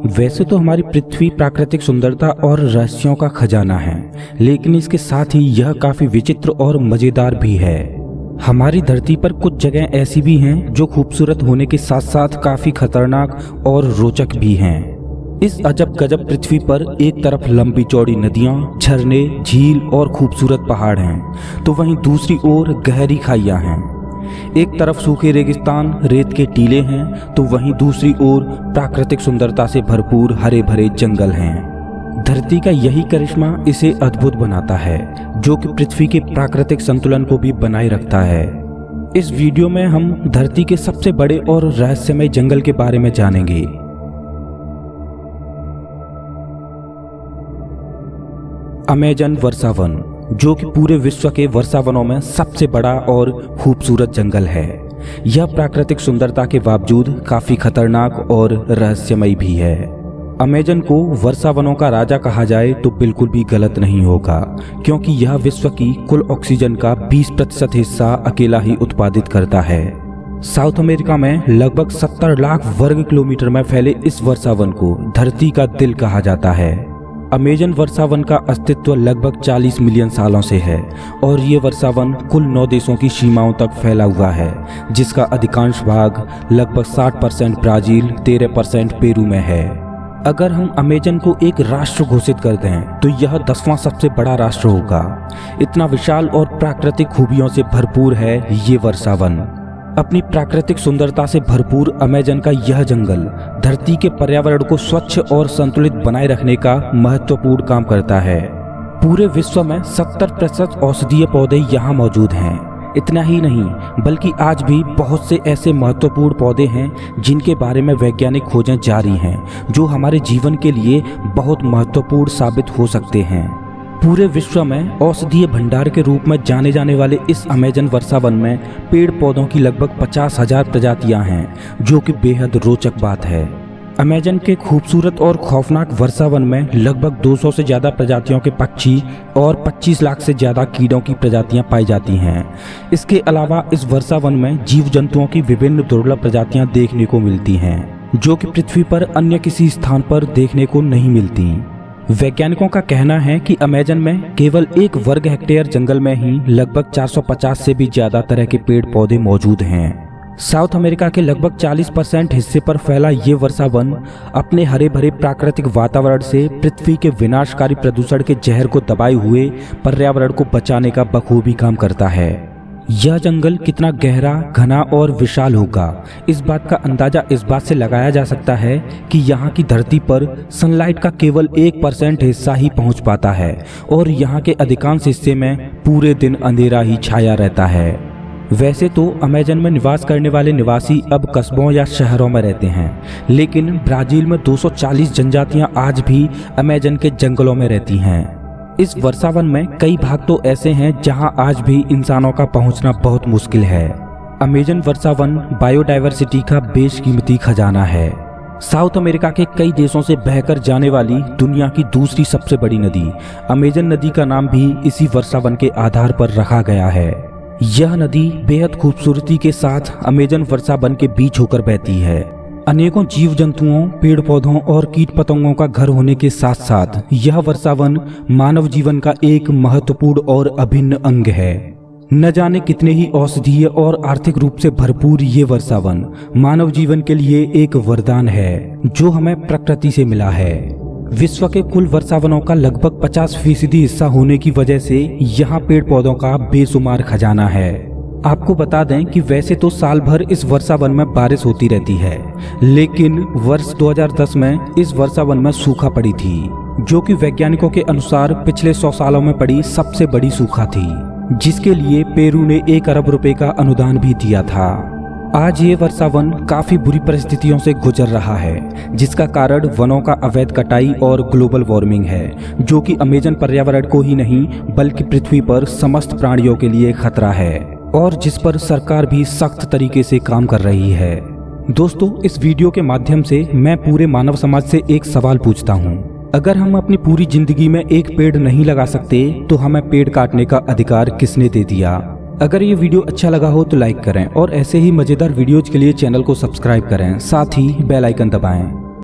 वैसे तो हमारी पृथ्वी प्राकृतिक सुंदरता और रहस्यों का खजाना है, लेकिन इसके साथ ही यह काफी विचित्र और मजेदार भी है। हमारी धरती पर कुछ जगह ऐसी भी हैं जो खूबसूरत होने के साथ साथ काफी खतरनाक और रोचक भी हैं। इस अजब गजब पृथ्वी पर एक तरफ लंबी चौड़ी नदियां, झरने, झील और खूबसूरत पहाड़ हैं, तो वहीं दूसरी ओर गहरी खाइयां हैं। एक तरफ सूखे रेगिस्तान, रेत के टीले हैं, तो वहीं दूसरी ओर प्राकृतिक सुंदरता से भरपूर हरे भरे जंगल हैं। धरती का यही करिश्मा इसे अद्भुत बनाता है, जो कि पृथ्वी के प्राकृतिक संतुलन को भी बनाए रखता है। इस वीडियो में हम धरती के सबसे बड़े और रहस्यमय जंगल के बारे में जानेंगे। अमेजन वर्षावन, जो कि पूरे विश्व के वर्षावनों में सबसे बड़ा और खूबसूरत जंगल है। यह प्राकृतिक सुंदरता के बावजूद काफी खतरनाक और रहस्यमय भी है। अमेजन को वर्षावनों का राजा कहा जाए तो बिल्कुल भी गलत नहीं होगा, क्योंकि यह विश्व की कुल ऑक्सीजन का 20% हिस्सा अकेला ही उत्पादित करता है। साउथ अमेरिका में लगभग 70 लाख वर्ग किलोमीटर में फैले इस वर्षावन को धरती का दिल कहा जाता है। अमेजन वर्षावन का अस्तित्व लगभग 40 मिलियन सालों से है और ये वर्षावन कुल 9 देशों की सीमाओं तक फैला हुआ है, जिसका अधिकांश भाग लगभग 60% ब्राजील, 13% पेरू में है। अगर हम अमेजन को एक राष्ट्र घोषित कर दें तो यह 10वां सबसे बड़ा राष्ट्र होगा। इतना विशाल और प्राकृतिक खूबियों से भरपूर है ये वर्षावन। अपनी प्राकृतिक सुंदरता से भरपूर अमेजन का यह जंगल धरती के पर्यावरण को स्वच्छ और संतुलित बनाए रखने का महत्वपूर्ण काम करता है। पूरे विश्व में 70% औषधीय पौधे यहाँ मौजूद हैं। इतना ही नहीं, बल्कि आज भी बहुत से ऐसे महत्वपूर्ण पौधे हैं जिनके बारे में वैज्ञानिक खोजें जारी हैं, जो हमारे जीवन के लिए बहुत महत्वपूर्ण साबित हो सकते हैं। पूरे विश्व में औषधीय भंडार के रूप में जाने जाने वाले इस अमेजन वर्षावन में पेड़ पौधों की लगभग 50,000 प्रजातियां हैं, जो कि बेहद रोचक बात है। अमेजन के खूबसूरत और खौफनाक वर्षावन में लगभग 200 से ज्यादा प्रजातियों के पक्षी और 25 लाख से ज्यादा कीड़ों की प्रजातियां पाई जाती हैं। इसके अलावा इस वर्षावन में जीव जंतुओं की विभिन्न दुर्लभ प्रजातियां देखने को मिलती हैं, जो कि पृथ्वी पर अन्य किसी स्थान पर देखने को नहीं मिलती। वैज्ञानिकों का कहना है कि अमेजन में केवल 1 वर्ग हेक्टेयर जंगल में ही लगभग 450 से भी ज्यादा तरह के पेड़ पौधे मौजूद हैं। साउथ अमेरिका के लगभग 40% हिस्से पर फैला ये वर्षावन अपने हरे भरे प्राकृतिक वातावरण से पृथ्वी के विनाशकारी प्रदूषण के जहर को दबाए हुए पर्यावरण को बचाने का बखूबी काम करता है। यह जंगल कितना गहरा, घना और विशाल होगा, इस बात का अंदाजा इस बात से लगाया जा सकता है कि यहाँ की धरती पर सनलाइट का केवल 1% हिस्सा ही पहुँच पाता है और यहाँ के अधिकांश हिस्से में पूरे दिन अंधेरा ही छाया रहता है। वैसे तो अमेजन में निवास करने वाले निवासी अब कस्बों या शहरों में रहते हैं, लेकिन ब्राजील में 240 जनजातियां आज भी अमेजन के जंगलों में रहती हैं। इस वर्षावन में कई भाग तो ऐसे हैं जहां आज भी इंसानों का पहुंचना बहुत मुश्किल है। अमेजन वर्षावन बायोडायवर्सिटी का बेशकीमती खजाना है। साउथ अमेरिका के कई देशों से बहकर जाने वाली दुनिया की दूसरी सबसे बड़ी नदी अमेजन नदी का नाम भी इसी वर्षावन के आधार पर रखा गया है। यह नदी बेहद खूबसूरती के साथ अमेजन वर्षावन के बीच होकर बहती है। अनेकों जीव जंतुओं, पेड़ पौधों और कीट पतंगों का घर होने के साथ साथ यह वर्षावन मानव जीवन का एक महत्वपूर्ण और अभिन्न अंग है। न जाने कितने ही औषधीय और आर्थिक रूप से भरपूर ये वर्षावन मानव जीवन के लिए एक वरदान है, जो हमें प्रकृति से मिला है। विश्व के कुल वर्षावनों का लगभग 50% हिस्सा होने की वजह से यहाँ पेड़ पौधों का बेशुमार खजाना है। आपको बता दें कि वैसे तो साल भर इस वर्षावन में बारिश होती रहती है, लेकिन वर्ष 2010 में इस वर्षावन में सूखा पड़ी थी, जो कि वैज्ञानिकों के अनुसार पिछले 100 सालों में पड़ी सबसे बड़ी सूखा थी, जिसके लिए पेरू ने 1 अरब रुपए का अनुदान भी दिया था। आज ये वर्षावन काफी बुरी परिस्थितियों से गुजर रहा है, जिसका कारण वनों का अवैध कटाई और ग्लोबल वार्मिंग है, जो कि अमेजन पर्यावरण को ही नहीं बल्कि पृथ्वी पर समस्त प्राणियों के लिए खतरा है और जिस पर सरकार भी सख्त तरीके से काम कर रही है। दोस्तों, इस वीडियो के माध्यम से मैं पूरे मानव समाज से एक सवाल पूछता हूँ। अगर हम अपनी पूरी जिंदगी में एक पेड़ नहीं लगा सकते तो हमें पेड़ काटने का अधिकार किसने दे दिया? अगर ये वीडियो अच्छा लगा हो तो लाइक करें और ऐसे ही मजेदार वीडियोज के लिए चैनल को सब्सक्राइब करें, साथ ही बेल आइकन दबाएं।